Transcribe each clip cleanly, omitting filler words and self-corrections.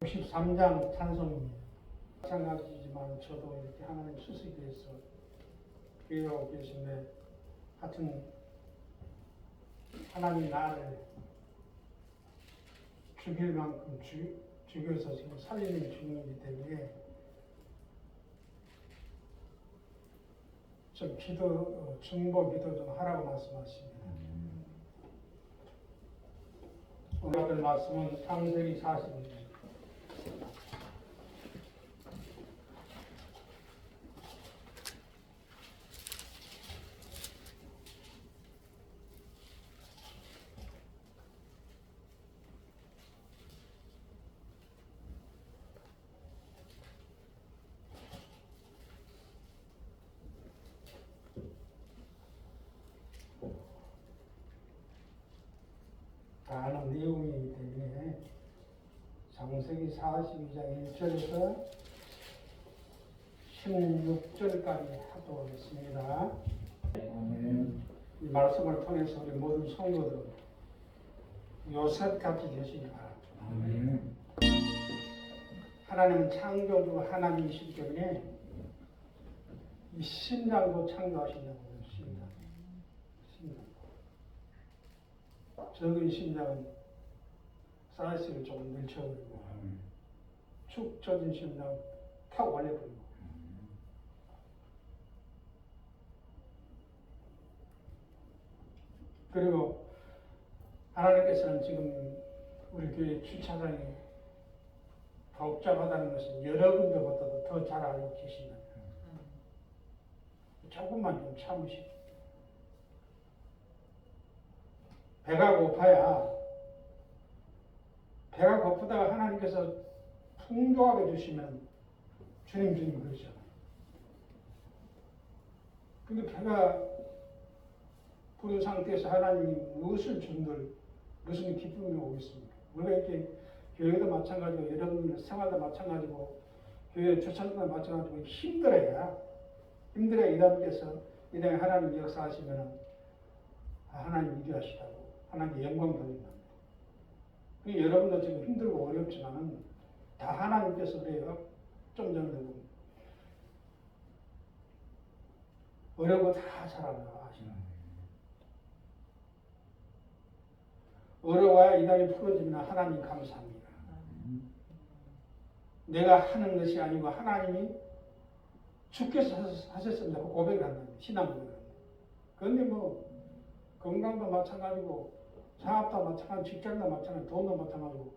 63장 찬송입니다. 마찬가지지만 저도 이렇게 하나님 수수께서 기회하고 계신데 하여튼 하나님 나를 죽일 만큼 죽여서 지금 살리는 중이기 때문에 좀 중보 기도 좀 하라고 말씀하십니다. 오늘 받은 말씀은 창세기 40입니다. 다 아는 내용이기 때문에 창세기 42장 1절에서 16절까지 하도록 하겠습니다. 이 말씀을 통해서 우리 모든 성도들 요셉같이 되시기 바랍니다. 하나님은 창조주 하나님이시기 때문에 이 심장도 창조하신다고 했습니다. 적은 심장은 사이즈를 조금 늘쳐버리고 축 처진 심장은 탁 올려버리고 그리고 하나님께서는 지금 우리 교회 주차장이 복잡하다는 것은 여러분들보다도 더 잘 알고 계십니다. 조금만 좀 참으시고 배가 고프다가 하나님께서 풍족하게 주시면 주님 그러죠. 근데 배가 부른 상태에서 하나님이 무엇을 준들 무슨 기쁨이 오겠습니까? 우리가 이렇게 교회도 마찬가지고 여러분들 생활도 마찬가지고 교회 주차장도 마찬가지고 힘들어야 여러분께서 이 땅에 하나님 역사하시면 하나님 일하시다고 하나님께 영광 돌린다. 여러분도 지금 힘들고 어렵지만은 다 하나님께서 그래요. 좀 전에도 어려워 다 잘한다 하시는. 어려워야 이 땅이 풀어지면 하나님 감사합니다. 내가 하는 것이 아니고 하나님이 주께서 하셨습니다. 고백을 한다. 신앙 고백을 한다. 그런데 뭐 건강도 마찬가지고 사업도 마찬가지고 직장도 마찬가지고 돈도 마찬가지고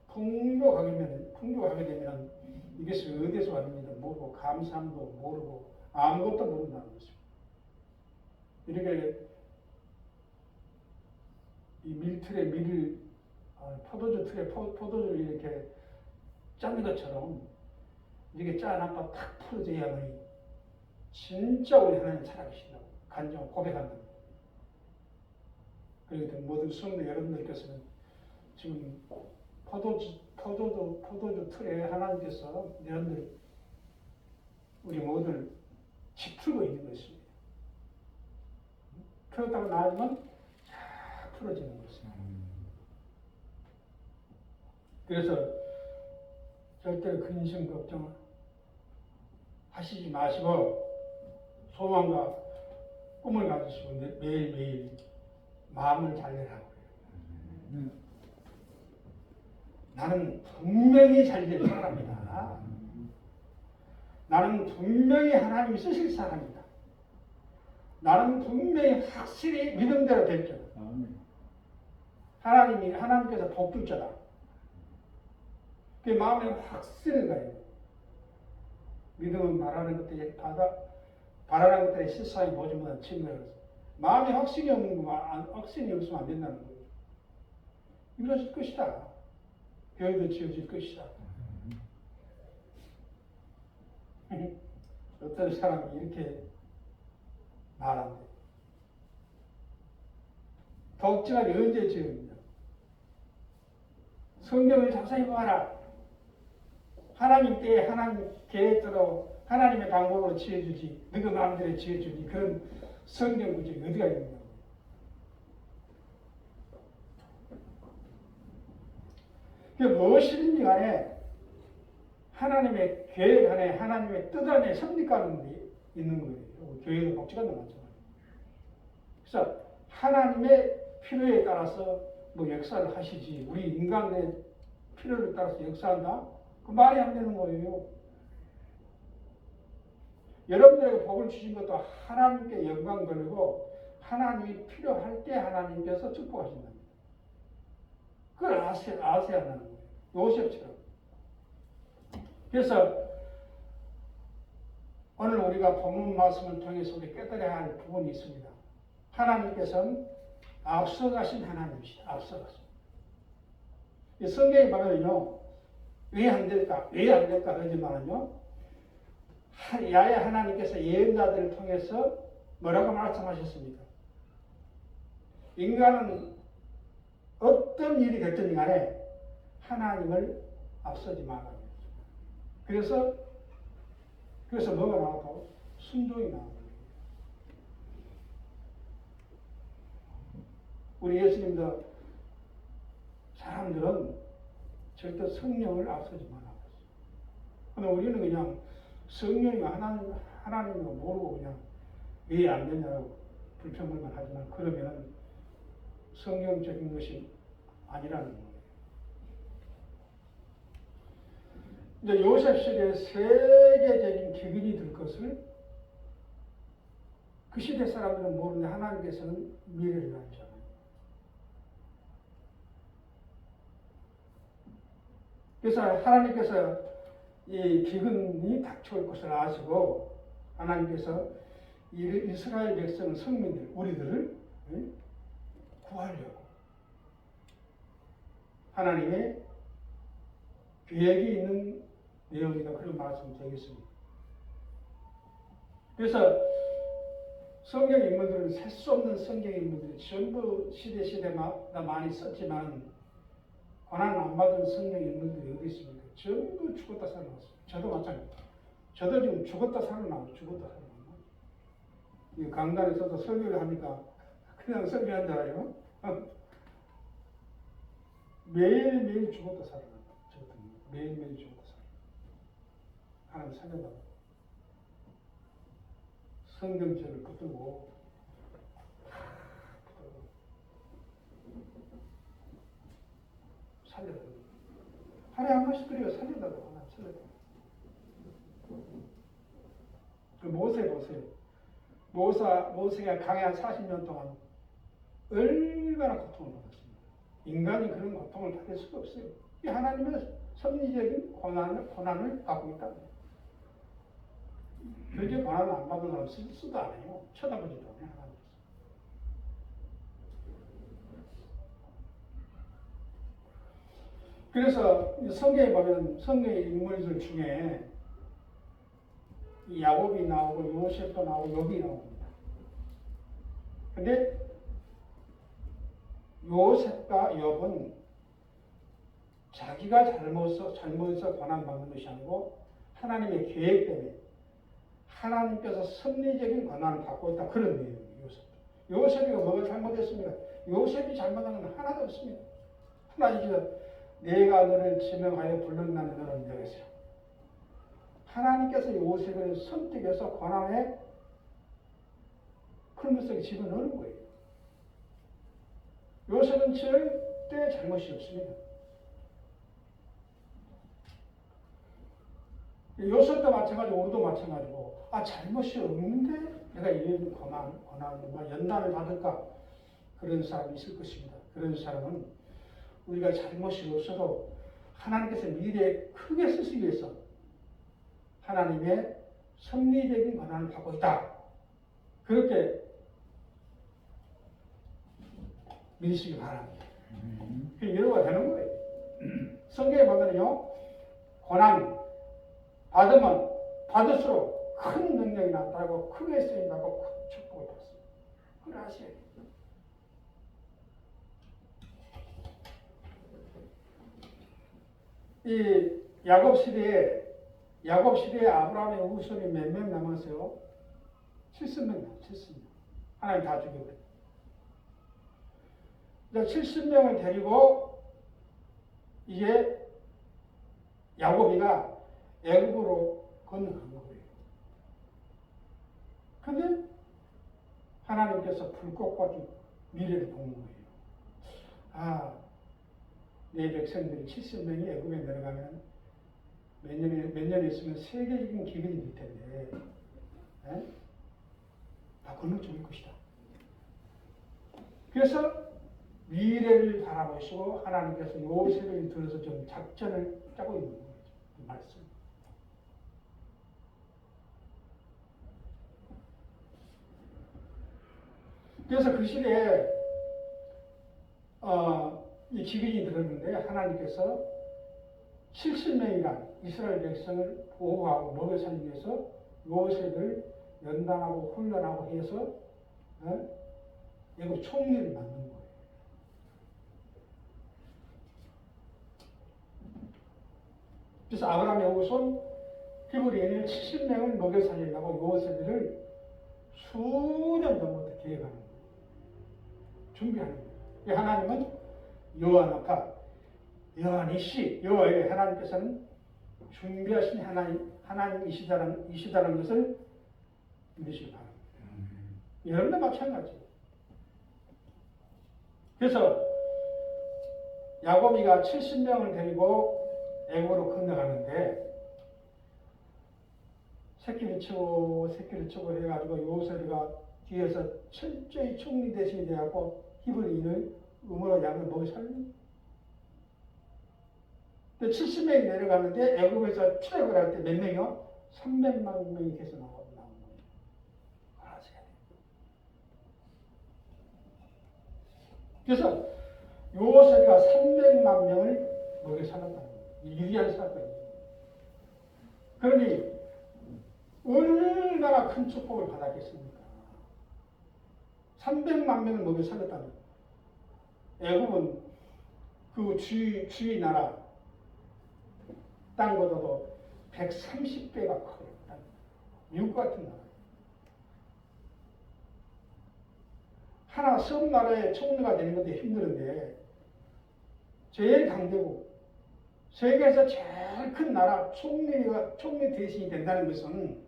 풍족하게 되면 이것이 어디서 왔는지도 모르고 감사함도 모르고 아무것도 모른다는 것입니다. 이렇게 이 밀틀에 밀을 포도주 틀에 포도주를 이렇게 짜는 것처럼 이렇게 짜놨다 탁 풀어져야만이 진짜 우리 하나님 살아계신다고 간증 고백한다. 그러니까 모든 성도 여러분들께서는 지금 포도주 틀에 하나님께서 여러분들 우리 모두를 짚풀고 있는 것입니다. 풀었다가 나아지면 쫙 풀어지는 것입니다. 그래서 절대로 근심 걱정 하시지 마시고 소망과 꿈을 가지시고 매일매일 마음을 잘 내라고 그래요. 나는 분명히 잘 될 사람이다. 나는 분명히 하나님이 쓰실 사람이다. 나는 분명히 확실히 믿음대로 될 자다. 하나님께서 복 줄 자다. 그 마음에 확실히 가요. 믿음은 바라는 것들이 세상에 보지 못한 친구라서 마음에 확신이 없으면 안 된다는 거예요. 이루어질 것이다. 교회도 지어질 것이다. 어떤 사람이 이렇게 말한대. 독지가 언제 지었냐? 성경을 자세히 봐라. 하나님 때에 하나님 계획대로 하나님의 방법으로 지어주지, 너희 마음대로 지어주지. 그런 성경 구절이 어디가 있느냐? 무엇이든지 간에 하나님의 계획 안에 하나님의 뜻 안에 섭리가는 게 있는 거예요. 교회도 복지관도 마찬가지예요. 그래서 하나님의 필요에 따라서 뭐 역사를 하시지 우리 인간의 필요를 따라서 역사한다? 그 말이 안 되는 거예요. 여러분들에게 복을 주신 것도 하나님께 영광 돌리고 하나님이 필요할 때 하나님께서 축복하신다. 그걸 아셔야 한다는 거예요. 요셉처럼. 그래서 오늘 우리가 본문 말씀을 통해서 우리 깨달아야 할 부분이 있습니다. 하나님께서는 앞서가신 하나님이시다. 앞서가신. 이 성경에 보면요, 왜 안 될까? 왜 안 될까? 그러지만요, 야외 하나님께서 예언자들을 통해서 뭐라고 말씀하셨습니까? 인간은 어떤 일이 됐든 간에 하나님을 앞서지 말라. 그래서 뭐가 나와도 순종이 나옵니다. 우리 예수님도 사람들은 절대 성령을 앞서지 말라고 했어요. 근데 우리는 그냥 성령이 하나님을 모르고 그냥 왜 안 되냐고 불평불만 하지만 그러면 성령적인 것이 아니라는 거예요. 이제 요셉 시대에 세계적인 기근이 들 것을 그 시대 사람들은 모르는데 하나님께서는 미래를 알잖아요. 그래서 하나님께서 이 기근이 닥쳐올 것을 아시고 하나님께서 이스라엘 백성 성민들 우리들을 구하려고 하나님의 계획이 있는 내용이다. 그런 말씀 드리겠습니다. 그래서 성경 인물들은 셀 수 없는 성경 인물들이 전부 시대마다 많이 썼지만 고난 안 받은 성경 인물들이 어디 있습니까? 전부 죽었다 살아났어요. 저도 마찬가지입니다. 저도 지금 죽었다 살아나고 죽었다 살아나고 이 강단에서도 설교를 하니까 그냥 설교한 줄 알아요? 매일매일 죽었다 살아나고 매일매일 죽었다 살아나고 하나님 살려달라고 성경책을 붙들고 살려달라고 하루에 한 번씩 그래요. 살려달라고 하나님 살려달라고 그 모세 보세요. 모세가 강해 40년 동안 얼마나 고통을 받았습니다. 인간이 그런 고통을 받을 수가 없어요. 이 하나님의 섭리적인 고난을 받고 있다. 그렇게 고난을 안 받는 사람 쓰도 안 해요. 쳐다보지도 않아요. 하나님께서. 그래서 성경에 보면 성경의 인물들 중에 야곱이 나오고 요셉도 나오고 욥이 나옵니다. 근데 요셉과 욥은 자기가 잘못해서 고난받는 것이 아니고 하나님의 계획 때문에 하나님께서 섭리적인 고난을 받고 있다. 그런 내용이에요. 요셉이 뭐가 잘못했습니까? 요셉이 잘못한 건 하나도 없습니다. 하나님께서 내가 너를 지명하여 불렀나니 너는 여기서 하나님께서 요셉을 선택해서 고난에 큰 것을 집어넣는 거예요. 요셉은 절대 잘못이 없습니다. 요셉도 마찬가지고 우리도 마찬가지고 잘못이 없는데 내가 이 고난 연단을 받을까 그런 사람이 있을 것입니다. 그런 사람은 우리가 잘못이 없어도 하나님께서 미래에 크게 쓰시기 위해서 하나님의 섭리적인 고난을 받고 있다. 그렇게 믿으시기 바랍니다. 이해가 되는 거예요. 성경에 보면요, 고난 받으면 받을수록 큰 능력이 나타나고 크게 쓰인다고 큰 축복을 받습니다. 그걸 아셔야 돼요. 이 야곱 시대에 아브라함의 후손이 몇 명 남았어요? 70명. 하나님 다 죽여버렸어요. 70명을 데리고 이게 야곱이가 애굽으로 건너간 거예요. 근데 하나님께서 불꽃과 미래를 본 거예요. 아, 내 백성들이 70명이 애굽에 내려가면 몇 년 있으면 세계적인 기근이 될 텐데, 에? 다 건너줄 것이다. 그래서 미래를 바라보시고 하나님께서 요셉을 들어서 좀 작전을 짜고 있는 거죠. 그 말씀. 그래서 그 시대에 이 기근이 들었는데 하나님께서 70명이란 이스라엘 백성을 보호하고 먹여 살리기 위해서 요셉을 연단하고 훈련하고 해서 애굽 총리를 만든 거예요. 그래서 아브라함의 후손 히브리인을 70명을 먹여 살리려고 요셉을 수년 전부터 계획하는 거예요. 준비하는 거예요. 하나님은 여호와 앞에 여호와니시 여호와의 하나님께서는 준비하신 하나님이시다는 것을 믿으시기 바랍니다. 여러분도 마찬가지예요. 그래서 야곱이가 70명을 데리고 애굽으로 건너가는데 새끼를 치고 해가지고 요셉이가 뒤에서 철저히 총리 대신이 되어갖고 히브리인을 음으로 양을 먹여 살린. 70명이 내려가는데 애굽에서 출애굽을 할 때 몇 명이요? 300만 명이 계속 나온 거예요. 알아서야 돼요. 그래서 요셉이가 300만 명을 먹여 살았다는 거예요. 위대한 사건이에요. 그러니 얼마나 큰 축복을 받았겠습니까? 300만 명을 먹여 살렸다는 거예요. 애굽은 그 주위 나라 땅보다도 130배가 커요. 미국 같은 나라. 하나 섬나라의 총리가 되는 것도 힘드는데 제일 강대국, 세계에서 제일 큰 나라 총리 대신이 된다는 것은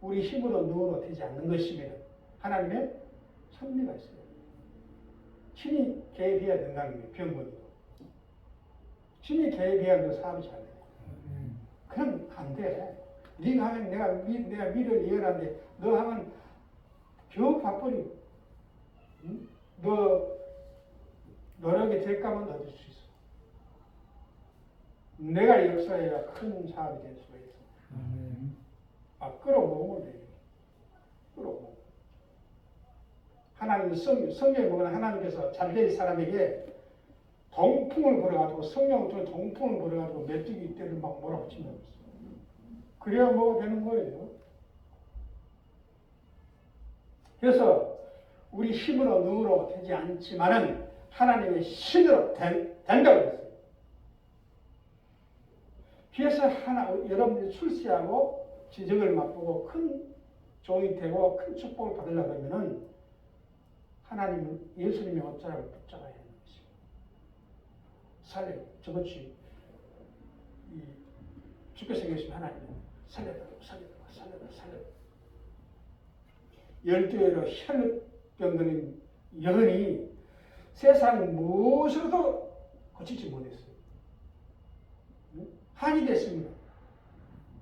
우리 힘으로 누구로 되지 않는 것이며 하나님의 섭리가 있어요. 신이 개입해야 된다는 거예요. 병건도. 신이 개입해야 너 사업이 잘 돼. 그럼 안 돼. 네가 하면 내가 미래를 예언하는데 너 하면 겨우 바쁘리. 응? 너 노력의 대가만 얻을 수 있어. 내가 역사에야 큰 사업이 될 수가 있어. 끌어모으면 돼. 끌어모으고. 하나님 성경에 보면 하나님께서 잘될 사람에게 동풍을 불어가지고 성령을 통해 동풍을 불어가지고 메뚜기 떼를 막 몰아붙인다고 했어요. 그래야 뭐가 되는 거예요. 그래서 우리 힘으로 능으로 되지 않지만은 하나님의 신으로 된다고 했어요. 그래서 여러분들이 출세하고 지적을 맛보고 큰 종이 되고 큰 축복을 받으려고 하면은 하나님은 예수님의 옷자락을 붙잡아야 하는 것이에요. 살려, 저것이 주께서 계시면 하나님은 살려라. 12회로 혈병 걸린 여인이 세상 무엇으로도 고치지 못했어요. 한이 됐습니다.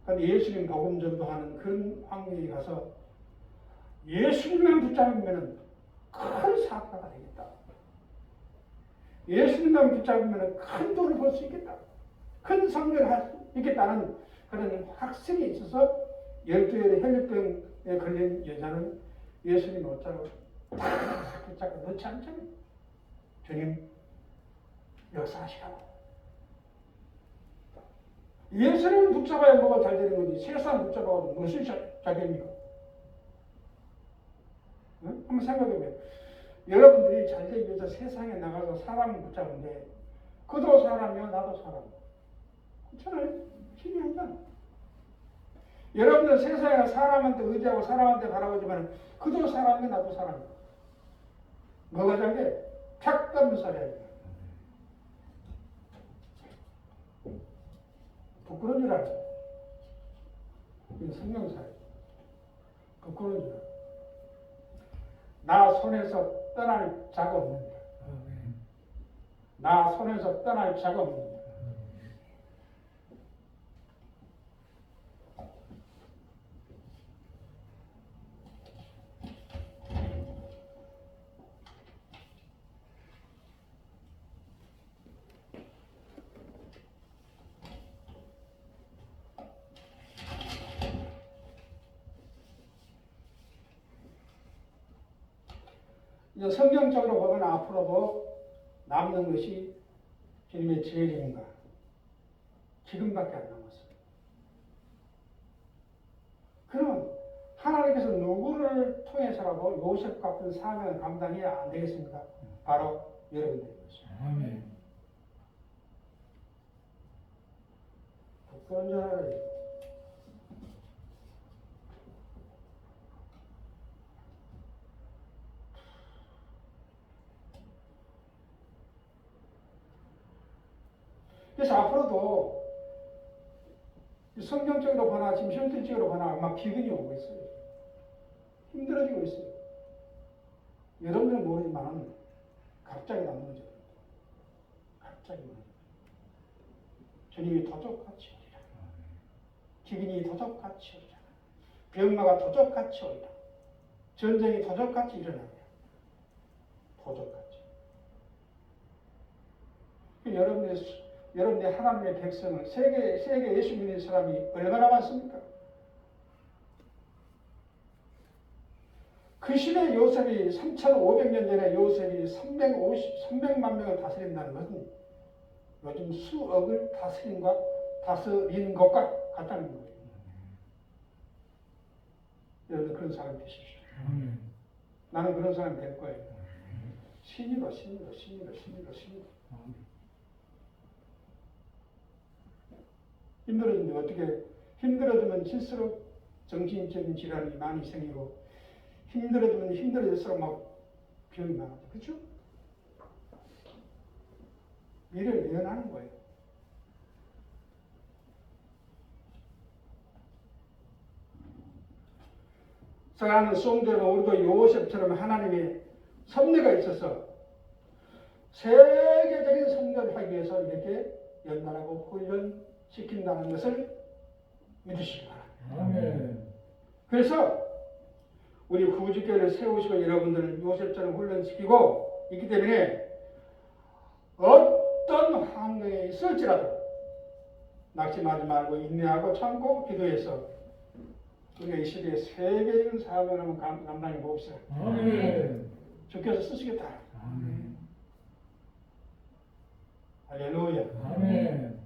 그런데 예수님 복음 전도하는 그런 환경에 가서 예수님만 붙잡으면 큰 사업가가 되겠다. 예수님만 붙잡으면 큰 돈을 벌 수 있겠다. 큰 성공을 할 수 있겠다는 그런 확신이 있어서 12회의 혈병에 걸린 여자는 예수님 옷자락을 딱 붙잡고 넣지 않잖아요. 주님 역사하시라고. 예수님을 붙잡아야 뭐가 잘 되는 건지 세상 붙잡아가지고 무슨 잘 됩니까? 응? 한번 생각해보세요. 여러분들이 잘 되기 위해서 세상에 나가서 사람을 붙잡는데 그도 사람이요 나도 사람. 그렇잖아요. 힘이 한다. 여러분들 세상에 사람한테 의지하고 사람한테 바라보지만 그도 사람이요 나도 사람이요. 뭐가 잘 돼? 탁 감는 소리 해야 돼. 부끄러운 줄 알아. 이건 성경사예요. 부끄러운 줄 알아. 나 손에서 떠날 자가 없는다. 나 손에서 떠날 자가 없는다. 이제 성경적으로 보면 앞으로도 남는 것이 주님의 지혜인가 지금밖에 안 남았어요. 그러면 하나님께서 누구를 통해서라도 요셉 같은 사명을 감당해야 안 되겠습니까? 바로 여러분들인 것이죠. 아멘. 부끄러운 줄 알아요. 그래서 앞으로도 성경적으로 보나 지금 현실적으로 보나 아마 기근이 오고 있어요. 힘들어지고 있어요. 여러분들은 모르지만 갑자기 남는 죠. 갑자기 무너져요. 주님이 도적같이 오리라. 기근이 도적같이 오리라. 병마가 도적같이 오리라. 전쟁이 도적같이 일어나요. 도적같이. 여러분의 하나님의 백성을 세계 예수 믿는 사람이 얼마나 많습니까? 그 시대 요셉이 3,500년 전에 요셉이 300만 명을 다스린다는 것은 요즘 수억을 다스리는 것과 같다는 거예요. 여러분 그런 사람이 되십시오. 나는 그런 사람이 될 거예요. 신이로. 힘들어지면 어떻게 힘들어지면 질수록 정신적인 질환이 많이 생기고 힘들어지면 힘들어질수록 막 병이 많아져. 그렇죠? 미래를 예언하는 거예요. 사랑하는 수홍들은 우리도 요셉처럼 하나님의 섭리가 있어서 세계적인 선교를 하기 위해서 이렇게 연단하고 훈련시킨다는 것을 믿으시기 바랍니다. 아멘. 그래서 우리 구주교회를 세우시고 여러분들을 요셉처럼 훈련시키고 있기 때문에 어떤 환경에 있을지라도 낙심하지 말고 인내하고 참고 기도해서 우리가 이 시대에 세계적인 사명을 한번 감당해 봅시다. 아멘. 주께서 쓰시겠다. 아멘. 할렐루야. 아멘.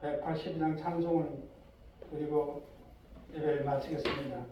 180장 찬송을 드리고 예배를 마치겠습니다.